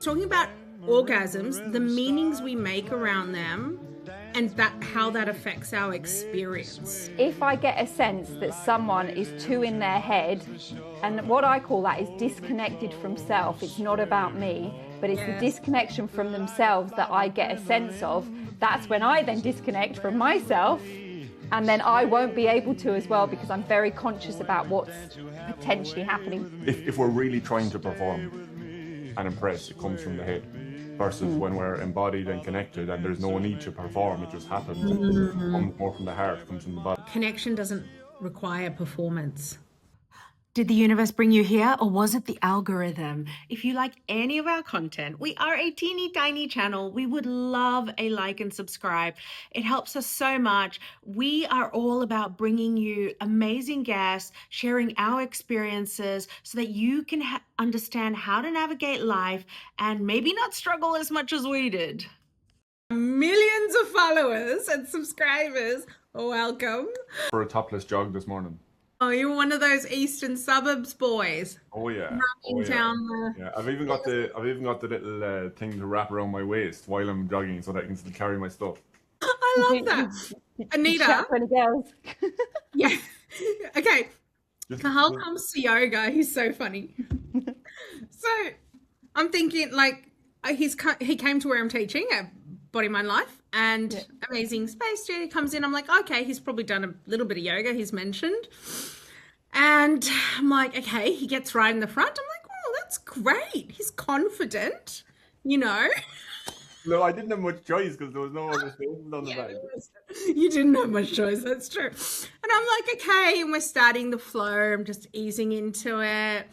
Talking about orgasms, the meanings we make around them, and how that affects our experience. If I get a sense that someone is too in their head, and what I call that is disconnected from self, it's not about me, but it's the disconnection from themselves that I get a sense of, that's when I then disconnect from myself, and then I won't be able to as well, because I'm very conscious about what's potentially happening. If we're really trying to perform and impress, it comes from the head, versus when we're embodied and connected and there's no need to perform, it just happens. It comes more from the heart, comes from the body. Connection doesn't require performance. Did the universe bring you here, or was it the algorithm? If you like any of our content, we are a teeny tiny channel. We would love a like and subscribe. It helps us so much. We are all about bringing you amazing guests, sharing our experiences so that you can understand how to navigate life and maybe not struggle as much as we did. Millions of followers and subscribers. Welcome. For a topless jog this morning. Oh, you're one of those eastern suburbs boys. Oh yeah. Running down the... Yeah, I've even got the little thing to wrap around my waist while I'm jogging, so that I can still carry my stuff. I love that. Anita. Yeah. Okay. Kahal comes to yoga. He's so funny. So I'm thinking, like, he came to where I'm teaching at Body Mind Life, and amazing space. He comes in. I'm like, okay, he's probably done a little bit of yoga. He's mentioned, and I'm like, okay. He gets right in the front. I'm like, oh, that's great. He's confident, you know. No, I didn't have much choice because there was no other spaces on the back. You didn't have much choice. That's true. And I'm like, okay, and we're starting the flow. I'm just easing into it.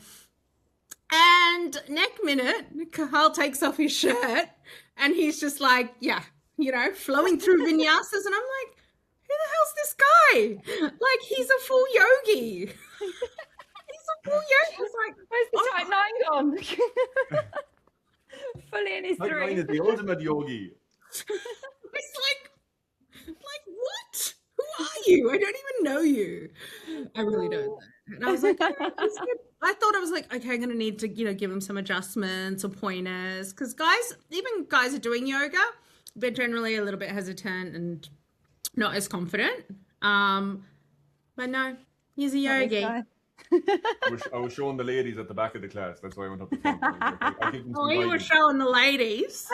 And next minute, Kahal takes off his shirt and he's just like, yeah, you know, flowing through vinyasas. And I'm like, who the hell's this guy? Like, he's a full yogi. He's a full yogi. He's like, where's the tight nine gone? Fully in his Tight nine dream. is the ultimate yogi. It's like, what? Who are you? I don't even know you. I really don't. And I was like, I thought I was like, okay, I'm going to need to, you know, give him some adjustments or pointers. Because even guys are doing yoga, but generally a little bit hesitant and not as confident. But no, he's a yogi. I was showing the ladies at the back of the class. That's why I went up the front. Oh, you were showing the ladies.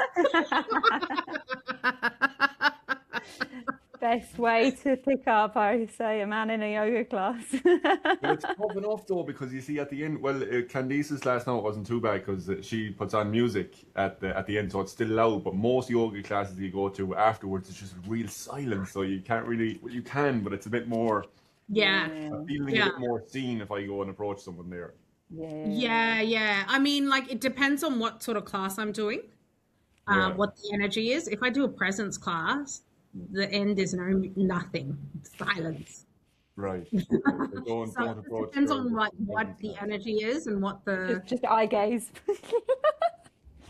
Best way to pick up, I say, a man in a yoga class. But it's tough enough though, because you see at the end, well, Candice's class now, it wasn't too bad because she puts on music at the end, so it's still loud. But most yoga classes you go to afterwards, it's just real silence, so you can't really, well, you can, but it's a bit more. I'm feeling a bit more seen if I go and approach someone there. Yeah. I mean, like, it depends on what sort of class I'm doing, what the energy is. If I do a presence class, the end is nothing, silence. Right. Don't approach. It depends on what the energy is and what the... Just eye gaze.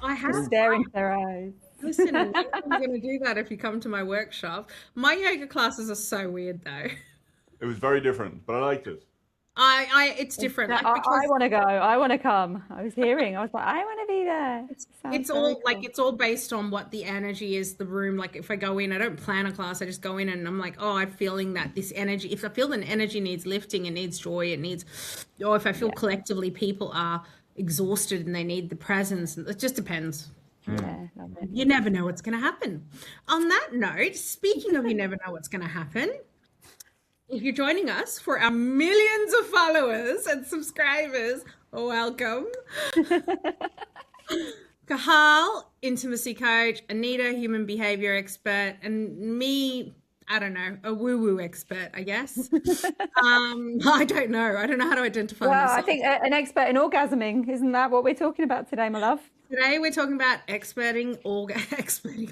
I have staring into their eyes. Listen, I'm going to do that if you come to my workshop. My yoga classes are so weird, though. It was very different, but I liked it. It's different. I want to go. I want to come. I was like, I want to be there. It's all cool. It's all based on what the energy is, the room. Like, if I go in, I don't plan a class. I just go in and I'm like, oh, I'm feeling that this energy. If I feel that energy needs lifting, it needs joy, or if I feel collectively people are exhausted and they need the presence, it just depends. Yeah, you never know what's going to happen. On that note, speaking of you never know what's going to happen, if you're joining us for our millions of followers and subscribers, welcome. Kahal, intimacy coach, Anita, human behavior expert, and me, I don't know, a woo-woo expert, I guess. I don't know. I don't know how to identify myself. I think an expert in orgasming. Isn't that what we're talking about today, my love? Today we're talking about experting orgasm.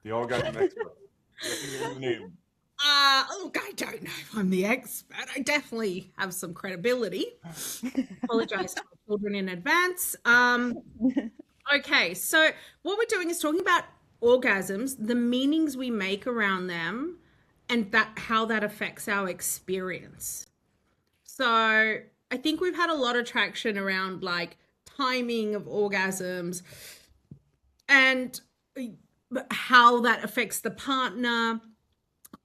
The orgasm expert. That's the name. Look, I don't know if I'm the expert. I definitely have some credibility. Apologize to my children in advance. Okay, so what we're doing is talking about orgasms, the meanings we make around them, and how that affects our experience. So I think we've had a lot of traction around like timing of orgasms and how that affects the partner.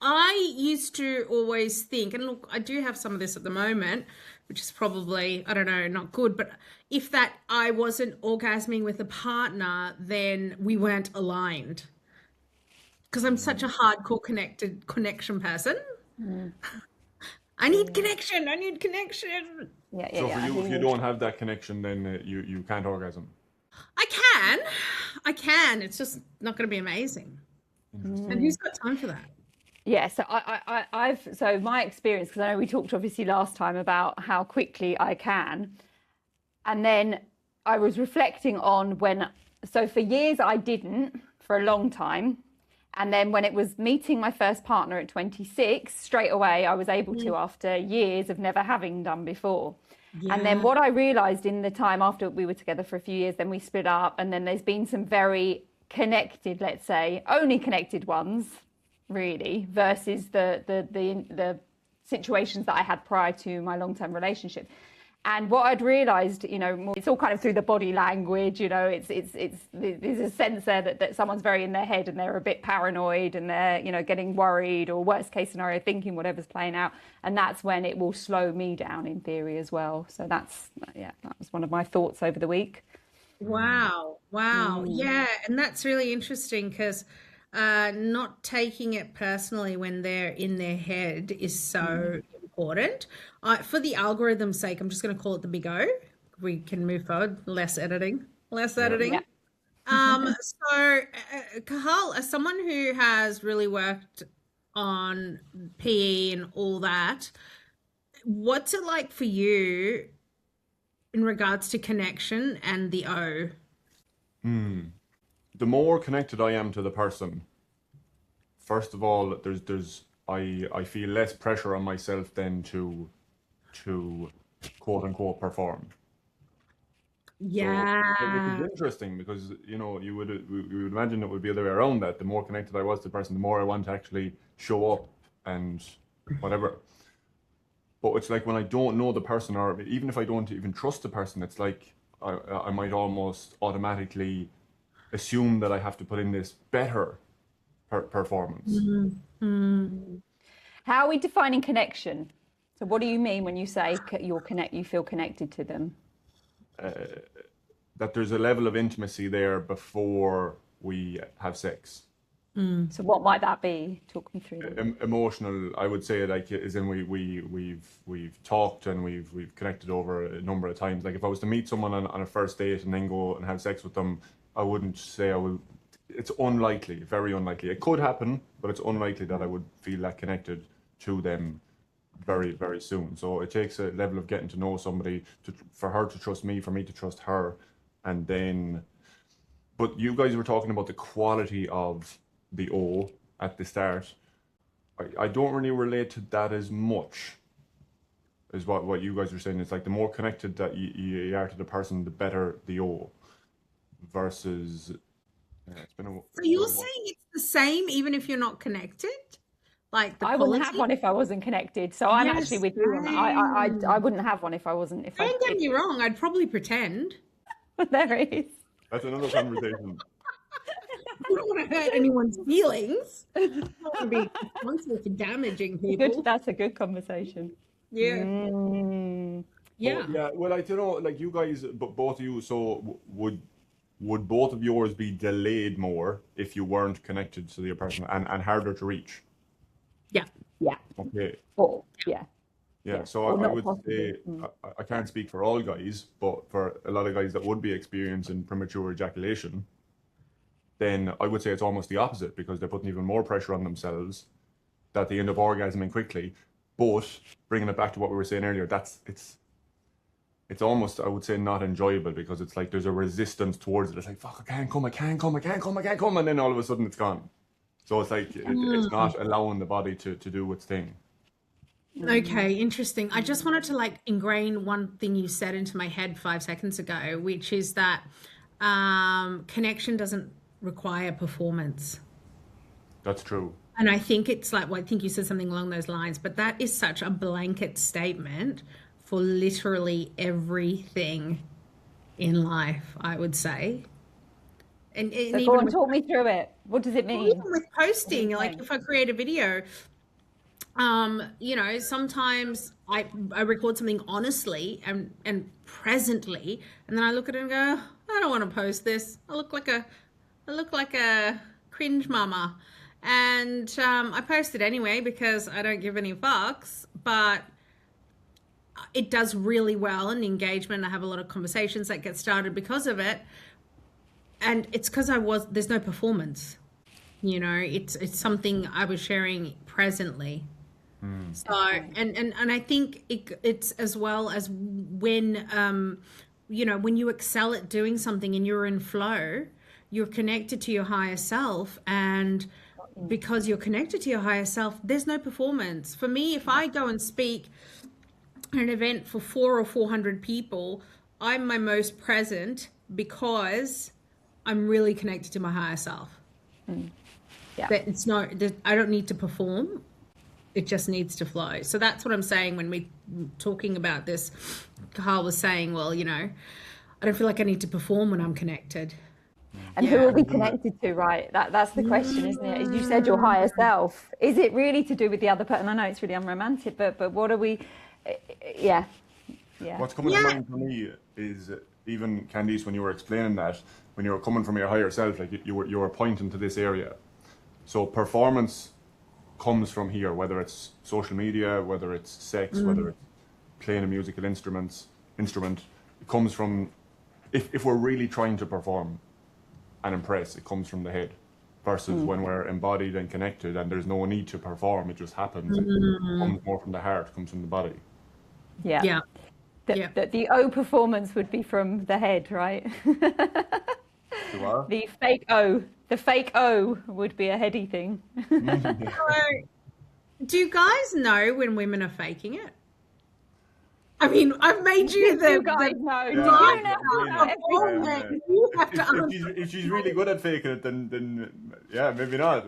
I used to always think, and look, I do have some of this at the moment, which is probably, I don't know, not good, but if that I wasn't orgasming with a partner, then we weren't aligned. Because I'm such a hardcore connection person. I need connection. I need connection. So for you, if you don't have that connection, then you can't orgasm. I can. It's just not going to be amazing. And who's got time for that? Yeah, so so my experience, because I know we talked obviously last time about how quickly I can, and then I was reflecting on so for years I didn't, for a long time, and then when it was meeting my first partner at 26, straight away I was able to, after years of never having done before. Yeah. And then what I realised in the time after we were together for a few years, then we split up, and then there's been some very connected, let's say, only connected ones, really, versus the situations that I had prior to my long-term relationship. And what I'd realized, it's all kind of through the body language, there's a sense there that someone's very in their head and they're a bit paranoid and they're, getting worried, or worst case scenario, thinking whatever's playing out. And that's when it will slow me down in theory as well. So that was one of my thoughts over the week. Wow. Yeah. And that's really interesting, because not taking it personally when they're in their head is so important. For the algorithm's sake, I'm just going to call it the big O. We can move forward. Less editing. Yeah. So, Cathal, as someone who has really worked on PE and all that, what's it like for you in regards to connection and the O? The more connected I am to the person, first of all, I feel less pressure on myself then to quote unquote perform. Yeah. So, which is interesting, because you would imagine it would be the other way around, that the more connected I was to the person, the more I want to actually show up and whatever. But it's like when I don't know the person, or even if I don't even trust the person, it's like I might almost automatically assume that I have to put in this better performance. How are we defining connection? So what do you mean when you say you feel connected to them? That there's a level of intimacy there before we have sex. So what might that be? Talk me through that. Emotional, I would say, like, is in we've talked and we've connected over a number of times. Like, if I was to meet someone on a first date and then go and have sex with them, I wouldn't say I will. It's unlikely, very unlikely. It could happen, but it's unlikely that I would feel that connected to them very, very soon. So it takes a level of getting to know somebody for her to trust me, for me to trust her, and then. But you guys were talking about the quality of the O at the start. I don't really relate to that as much as what you guys are saying. It's like the more connected that you are to the person, the better the O. Versus, it's been so you're saying it's the same even if you're not connected? Like I wouldn't have one if I wasn't connected. So I'm actually with you on that. I wouldn't have one if I wasn't. Don't get me wrong. I'd probably pretend. There is. That's another conversation. I don't want to hurt anyone's feelings. I don't want to be responsible for damaging people. That's a good conversation. Yeah. Yeah. Yeah. Well, I don't know. Like, you guys, but both of you. So would both of yours be delayed more if you weren't connected to the other person, and harder to reach? Yeah. Yeah. Okay. Oh, yeah. Yeah. So I would say, I can't speak for all guys, but for a lot of guys that would be experiencing premature ejaculation, then I would say it's almost the opposite, because they're putting even more pressure on themselves, that they end up orgasming quickly. But bringing it back to what we were saying earlier, it's almost, I would say, not enjoyable, because it's like there's a resistance towards it. It's like, fuck, I can't come, and then all of a sudden it's gone. So it's like, it's not allowing the body to do its thing. Okay, interesting. I just wanted to like ingrain one thing you said into my head 5 seconds ago, which is that connection doesn't require performance. That's true. And I think it's like, well, I think you said something along those lines, but that is such a blanket statement for literally everything in life, I would say. And so go on, talk me through it. What does it mean? Even with posting, like if I create a video, you know, sometimes I record something honestly and presently, and then I look at it and go, I don't want to post this. I look like a cringe mama. And I post it anyway because I don't give any fucks, but it does really well in engagement. I have a lot of conversations that get started because of it. And it's because there's no performance, you know, it's something I was sharing presently. So, and I think it's as well as when, you know, when you excel at doing something and you're in flow, you're connected to your higher self, and because you're connected to your higher self, there's no performance. For me, if I go and speak at an event for 400 or 400 people, I'm my most present because I'm really connected to my higher self. Yeah. That I don't need to perform. It just needs to flow. So that's what I'm saying when we talking about this. Carl was saying, well, you know, I don't feel like I need to perform when I'm connected. And who are we connected to, right? That's the question, isn't it? As you said, your higher self. Is it really to do with the other person? I know it's really unromantic, but what are we? Yeah. What's coming to mind for me is even Candice, when you were explaining that, when you were coming from your higher self, like you were pointing to this area. So performance comes from here, whether it's social media, whether it's sex, whether it's playing a musical instrument. It comes from, if we're really trying to perform and impress, it comes from the head, versus when we're embodied and connected and there's no need to perform, it just happens. It comes more from the heart, comes from the body. Yeah. The O performance would be from the head, right? The fake O would be a heady thing. Do you guys know when women are faking it? I mean, I've made you the guys know. If she's really good at faking it, then yeah, maybe not.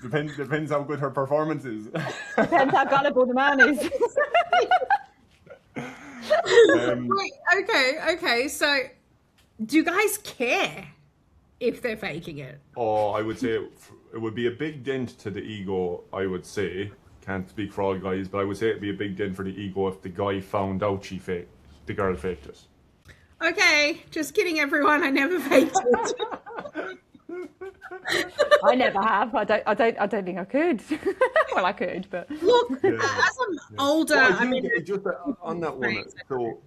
Depends how good her performance is. Depends how gullible the man is. Okay. So, do you guys care if they're faking it? Oh, I would say it would be a big dent to the ego, I would say. Can't speak for all guys, but I would say it'd be a big dent for the ego if the guy found out the girl faked it. Okay, just kidding, everyone. I never faked it. I never have. I don't think I could. Well, I could, but look, as I'm older, I mean, just on that one. So,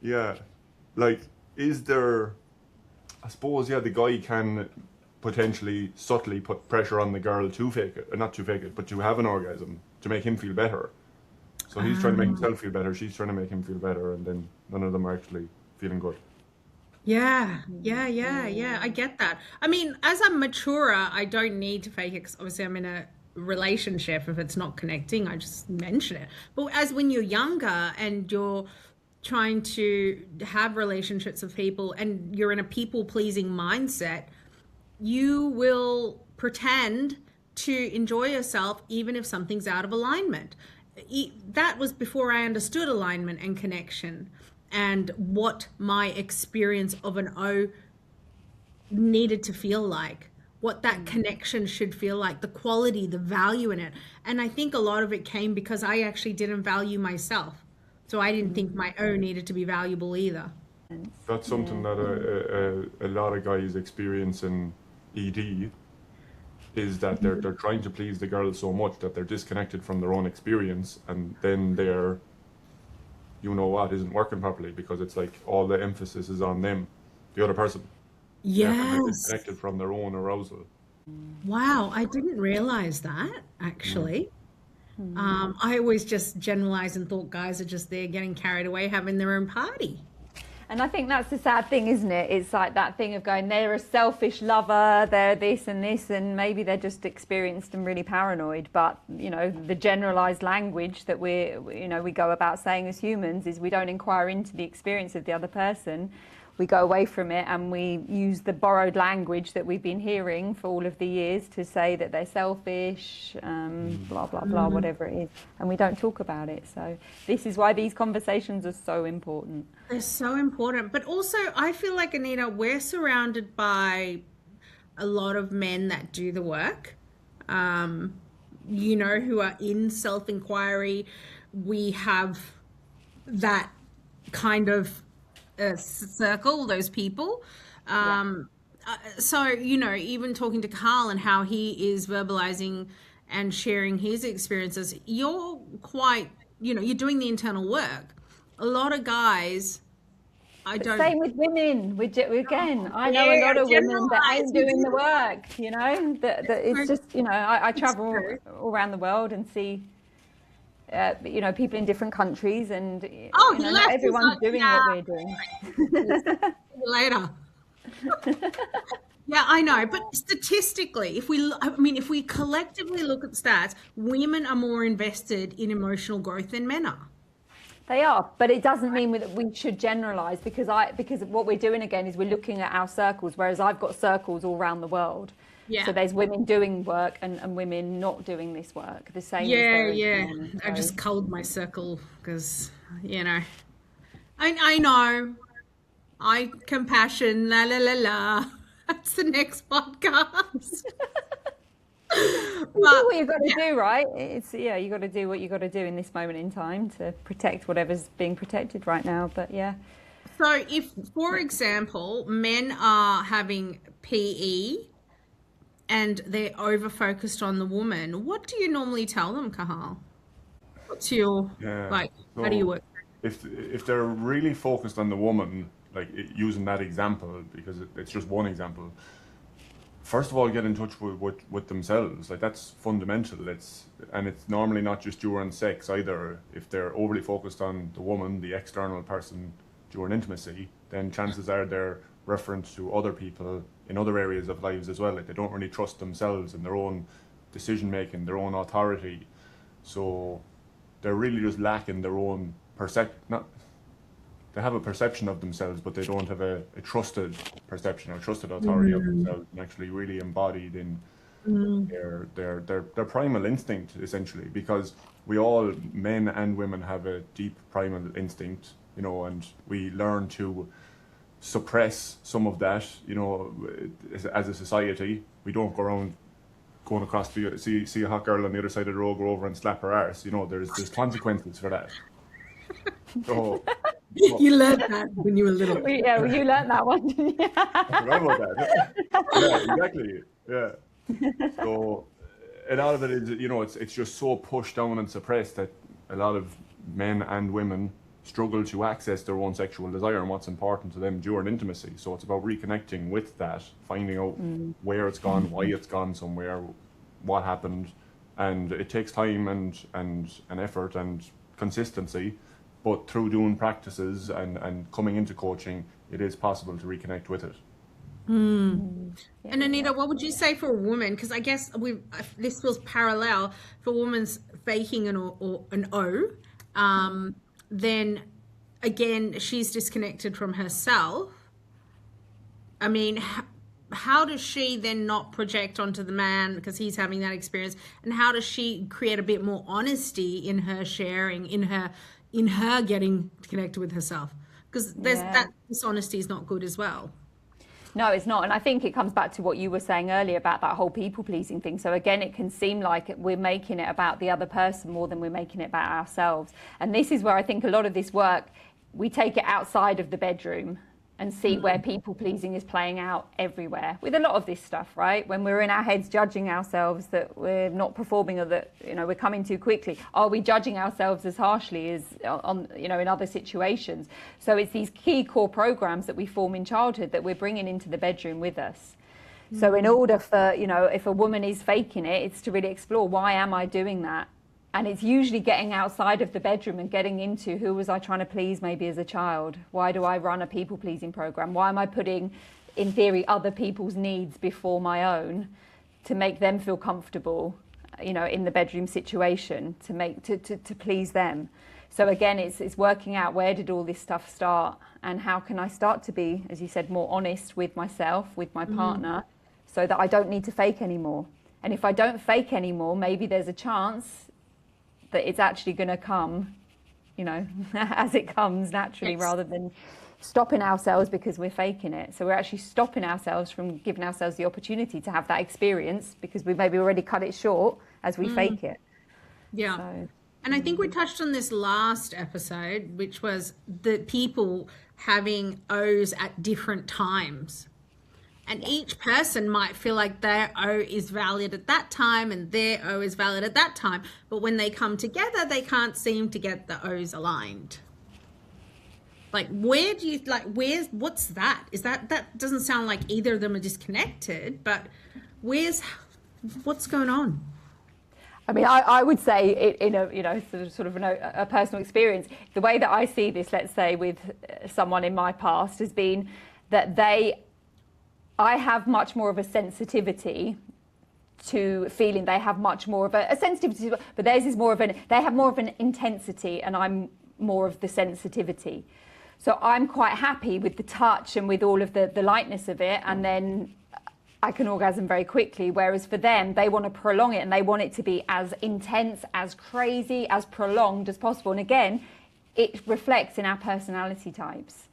yeah, like, is there? I suppose, yeah, the guy can potentially subtly put pressure on the girl to fake it, not to fake it, but to have an orgasm to make him feel better. So he's trying to make himself feel better. She's trying to make him feel better, and then none of them are actually feeling good. Yeah. I get that. I mean, as I'm maturer, I don't need to fake it because obviously I'm in a relationship. If it's not connecting, I just mention it. But as when you're younger and you're trying to have relationships with people and you're in a people-pleasing mindset, you will pretend to enjoy yourself even if something's out of alignment. That was before I understood alignment and connection and what my experience of an O needed to feel like, what that connection should feel like, the quality, the value in it. And I think a lot of it came because I actually didn't value myself. So I didn't think my O needed to be valuable either. That's something that a lot of guys experience in ED, is that they're trying to please the girl so much that they're disconnected from their own experience, and then their isn't working properly because it's like all the emphasis is on them, the other person. Yes. They're disconnected from their own arousal. Wow, I didn't realize that actually. I always just generalized and thought guys are just there getting carried away having their own party. And I think that's the sad thing, isn't it? It's like that thing of going, they're a selfish lover, they're this, and maybe they're just experienced and really paranoid. But, you know, the generalized language that we go about saying as humans is we don't inquire into the experience of the other person. we go away from it and we use the borrowed language that we've been hearing for all of the years to say that they're selfish, blah, blah, blah, whatever it is. And we don't talk about it. So this is why these conversations are so important. They're so important. But also, I feel like, Anita, we're surrounded by a lot of men that do the work, you know, who are in self-inquiry. We have that kind of circle, those people. So, you know, even talking to Carl and how he is verbalizing and sharing his experiences, you're quite, you know, you're doing the internal work. A lot of guys, Same with women. Again, I know a lot of women that ain't doing the work, you know, that it's just, you know, I travel all around the world and see, you know, people in different countries, and you know, not everyone's doing what we're doing. Later. Yeah, I know, but statistically, if we collectively look at stats, women are more invested in emotional growth than men are. They are, but it doesn't mean that we should generalize, because what we're doing again is we're looking at our circles, whereas I've got circles all around the world. Yeah. So there's women doing work and women not doing this work. The same. Men, I've just culled my circle because, you know, I know. Compassion, la la la la. That's the next podcast. Do what you've got to do, right? You got to do what you got to do in this moment in time to protect whatever's being protected right now. But yeah. So if, for example, men are having PE and they're over focused on the woman, what do you normally tell them, Cathal? What's your how do you work? If they're really focused on the woman, like using that example, because it's just one example, first of all, get in touch with themselves. Like, that's fundamental. It's normally not just during sex either. If they're overly focused on the woman, the external person during intimacy, then chances are they're reference to other people in other areas of lives as well. Like, they don't really trust themselves and their own decision making, their own authority. So they're really just lacking their own they have a perception of themselves, but they don't have a trusted perception or trusted authority of themselves, and actually really embodied in their primal instinct, essentially. Because we all, men and women, have a deep primal instinct, you know, and we learn to suppress some of that, you know, as a society. We don't go around going across see a hot girl on the other side of the road, go over and slap her arse. You know, there's consequences for that. So you learned that when you were little. Yeah, you learned that one, didn't you? I forgot about that. Yeah, exactly. Yeah. So a lot of it is, you know, it's just so pushed down and suppressed that a lot of men and women struggle to access their own sexual desire and what's important to them during intimacy. So it's about reconnecting with that, finding out where it's gone, why it's gone somewhere, what happened. And it takes time and effort and consistency. But through doing practices and coming into coaching, it is possible to reconnect with it. And Anita, what would you say for a woman? Because I guess this feels parallel. For a woman's faking an O, then again, she's disconnected from herself. I mean, how does she then not project onto the man because he's having that experience? And how does she create a bit more honesty in her sharing, in her getting connected with herself? Because that dishonesty is not good as well. No, it's not. And I think it comes back to what you were saying earlier about that whole people-pleasing thing. So again, it can seem like we're making it about the other person more than we're making it about ourselves. And this is where I think a lot of this work, we take it outside of the bedroom and see where people-pleasing is playing out everywhere with a lot of this stuff, right? When we're in our heads judging ourselves that we're not performing, or that, you know, we're coming too quickly, are we judging ourselves as harshly as on, you know, in other situations? So it's these key core programs that we form in childhood that we're bringing into the bedroom with us. So in order for, you know, if a woman is faking it, it's to really explore, why am I doing that? And it's usually getting outside of the bedroom and getting into, who was I trying to please maybe as a child? Why do I run a people-pleasing program? Why am I putting, in theory, other people's needs before my own to make them feel comfortable, you know, in the bedroom situation, to please them? So again, it's working out, where did all this stuff start? and how can I start to be, as you said, more honest with myself, with my partner, so that I don't need to fake anymore. And if I don't fake anymore, maybe there's a chance that it's actually going to come, you know, as it comes naturally, rather than stopping ourselves because we're faking it. So we're actually stopping ourselves from giving ourselves the opportunity to have that experience because we maybe already cut it short as we fake it. Yeah. So, and I think we touched on this last episode, which was the people having O's at different times. And each person might feel like their O is valid at that time and their O is valid at that time. But when they come together, they can't seem to get the O's aligned. Like, where do you, like, what's that? Is that doesn't sound like either of them are disconnected, but what's going on? I mean, I would say in a, you know, sort of a personal experience, the way that I see this, let's say with someone in my past, has been that I have much more of a sensitivity to feeling. They have much more of a sensitivity, but theirs is more of they have more of an intensity and I'm more of the sensitivity. So I'm quite happy with the touch and with all of the lightness of it, and then I can orgasm very quickly, whereas for them, they want to prolong it and they want it to be as intense, as crazy, as prolonged as possible. And again, it reflects in our personality types.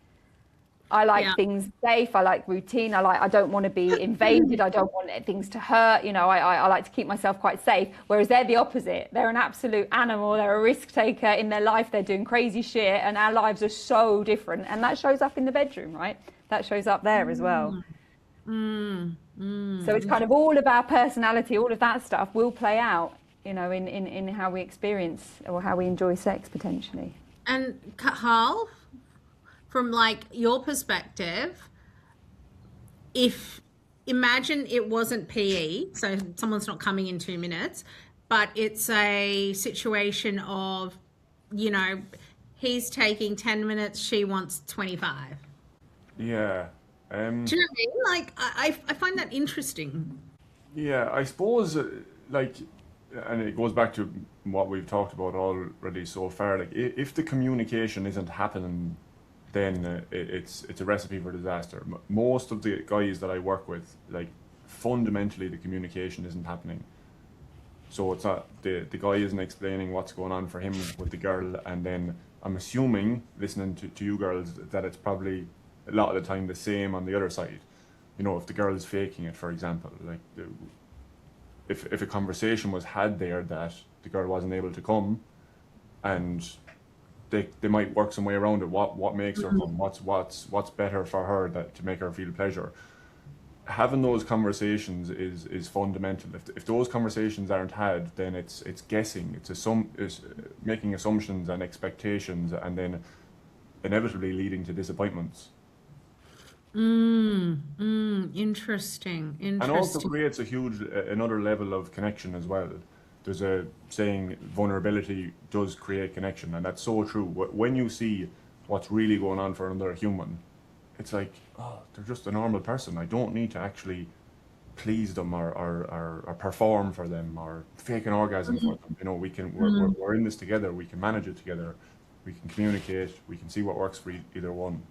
I like things safe, I like routine, I don't want to be invaded, I don't want things to hurt, you know, I like to keep myself quite safe, whereas they're the opposite. They're an absolute animal, they're a risk taker in their life, they're doing crazy shit, and our lives are so different, and that shows up in the bedroom, right? That shows up there as well. So it's kind of all of our personality, all of that stuff will play out, you know, in how we experience or how we enjoy sex potentially. And Carl, from like your perspective, imagine it wasn't PE, so someone's not coming in 2 minutes, but it's a situation of, you know, he's taking 10 minutes, she wants 25. Yeah. Do you know what I mean? Like, I find that interesting. Yeah, I suppose, like, and it goes back to what we've talked about already so far. Like, if the communication isn't happening, then it's a recipe for disaster. Most of the guys that I work with, like, fundamentally the communication isn't happening. So it's not, the guy isn't explaining what's going on for him with the girl, and then I'm assuming, listening to you girls, that it's probably a lot of the time the same on the other side. You know, if the girl is faking it, for example, like if a conversation was had there that the girl wasn't able to come, and they might work some way around it. What makes her come? What's better for her to make her feel pleasure? Having those conversations is fundamental. If those conversations aren't had, then it's guessing. It's making assumptions and expectations, and then inevitably leading to disappointments. Interesting. And also creates a huge another level of connection as well. There's a saying, vulnerability does create connection, and that's so true. When you see what's really going on for another human, it's like, oh, they're just a normal person. I don't need to actually please them or perform for them or fake an orgasm for them. You know, we're in this together. We can manage it together. We can communicate. We can see what works for either one.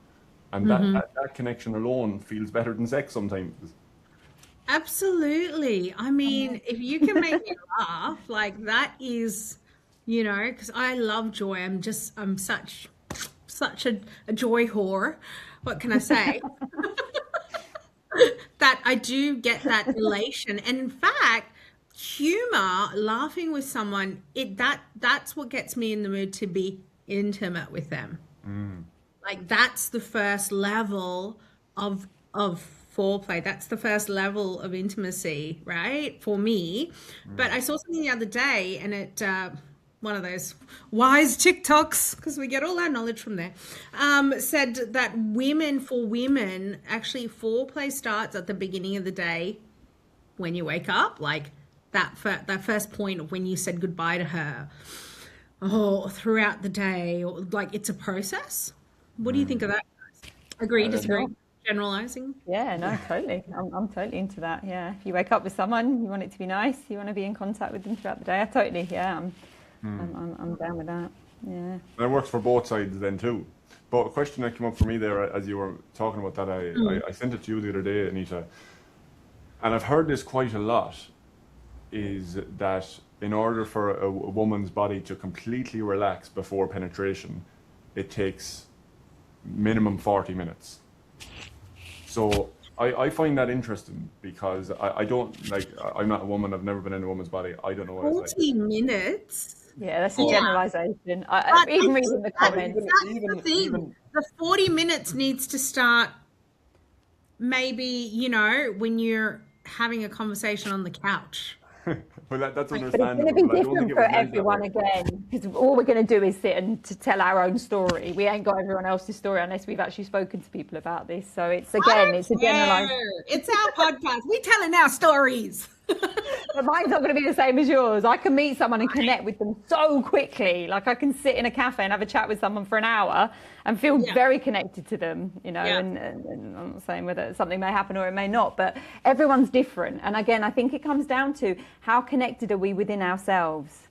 And that connection alone feels better than sex sometimes. Absolutely. I mean, if you can make me laugh, like, that is, you know, because I love joy. I'm such a joy whore. What can I say? That I do get that elation. And in fact, humor, laughing with someone, that's what gets me in the mood to be intimate with them. Like, that's the first level of foreplay. That's the first level of intimacy, right? For me. But I saw something the other day, and it one of those wise TikToks, because we get all our knowledge from there, said that for women, actually foreplay starts at the beginning of the day when you wake up, like that first point of when you said goodbye to her, or throughout the day, or like it's a process. What do you think of that? Agree, disagree? Generalizing? Yeah, no, totally. I'm totally into that. Yeah, if you wake up with someone, you want it to be nice. You want to be in contact with them throughout the day. I'm down with that. Yeah. And it works for both sides then too. But a question that came up for me there as you were talking about that, I sent it to you the other day, Anita, and I've heard this quite a lot, is that in order for a woman's body to completely relax before penetration, it takes minimum 40 minutes. So I find that interesting because I don't, like, I'm not a woman, I've never been in a woman's body, I don't know what 40 it's like. minutes? Yeah, that's a generalization. Even reading the comments. That's the thing. The 40 minutes needs to start maybe, you know, when you're having a conversation on the couch. Well, that's But understandable. it's going to be different for everyone again, because all we're going to do is sit and to tell our own story. We ain't got everyone else's story unless we've actually spoken to people about this. So it's a generalized. It's our podcast. We're telling our stories. But mine's not going to be the same as yours. I can meet someone and connect with them so quickly. Like I can sit in a cafe and have a chat with someone for an hour and feel very connected to them, you know, and I'm not saying whether something may happen or it may not, but everyone's different. And again, I think it comes down to how connected are we within ourselves?